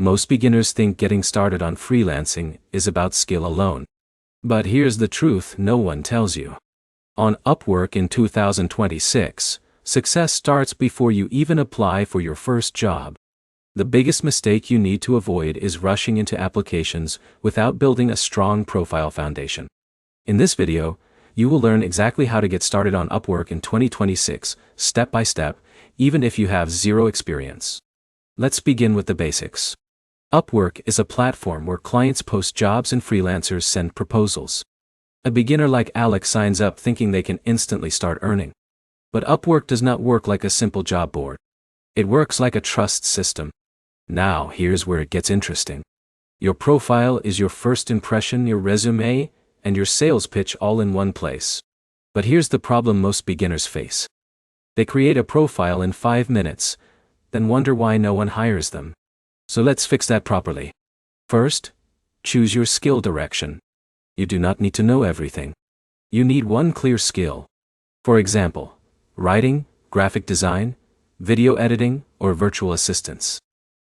Most beginners think getting started on freelancing is about skill alone. But here's the truth no one tells you. On Upwork in 2026, success starts before you even apply for your first job. The biggest mistake you need to avoid is rushing into applications without building a strong profile foundation. In this video, you will learn exactly how to get started on Upwork in 2026, step by step, even if you have zero experience. Let's begin with the basics. Upwork is a platform where clients post jobs and freelancers send proposals. A beginner like Alex signs up thinking they can instantly start earning. But Upwork does not work like a simple job board. It works like a trust system. Now, here's where it gets interesting. Your profile is your first impression, your resume, and your sales pitch all in one place. But here's the problem most beginners face. They create a profile in 5 minutes, then wonder why no one hires them. So let's fix that properly. First, choose your skill direction. You do not need to know everything. You need one clear skill. For example, writing, graphic design, video editing, or virtual assistance.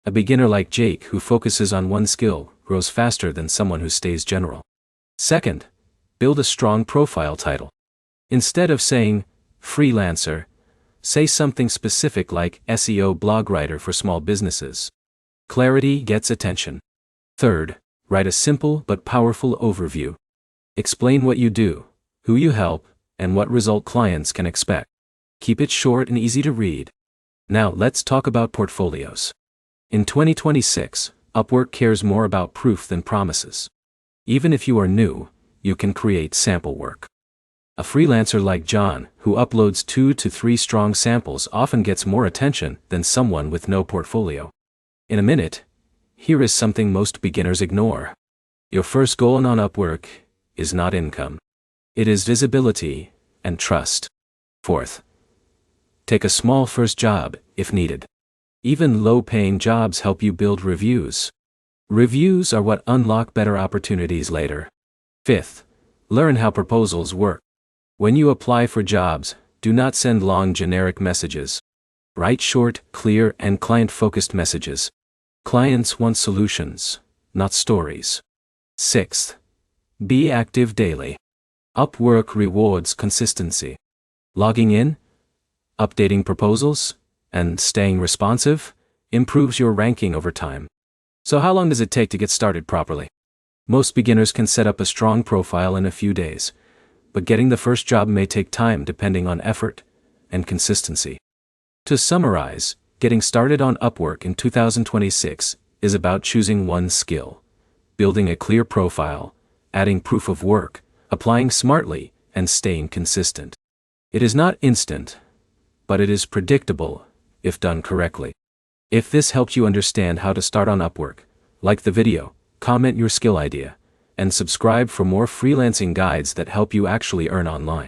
A beginner like Jake who focuses on one skill grows faster than someone who stays general. Second, build a strong profile title. Instead of saying, freelancer, say something specific like SEO blog writer for small businesses. Clarity gets attention. Third, write a simple but powerful overview. Explain what you do, who you help, and what result clients can expect. Keep it short and easy to read. Now let's talk about portfolios. In 2026, Upwork cares more about proof than promises. Even if you are new, you can create sample work. A freelancer like John, who uploads 2 to 3 strong samples, often gets more attention than someone with no portfolio. In a minute, here is something most beginners ignore. Your first goal on Upwork is not income. It is visibility and trust. Fourth, take a small first job if needed. Even low-paying jobs help you build reviews. Reviews are what unlock better opportunities later. Fifth, learn how proposals work. When you apply for jobs, do not send long generic messages. Write short, clear, and client-focused messages. Clients want solutions, not stories. Sixth, be active daily. Upwork rewards consistency. Logging in, updating proposals, and staying responsive improves your ranking over time. So how long does it take to get started properly? Most beginners can set up a strong profile in a few days, but getting the first job may take time depending on effort and consistency. To summarize, getting started on Upwork in 2026 is about choosing one skill, building a clear profile, adding proof of work, applying smartly, and staying consistent. It is not instant, but it is predictable if done correctly. If this helped you understand how to start on Upwork, like the video, comment your skill idea, and subscribe for more freelancing guides that help you actually earn online.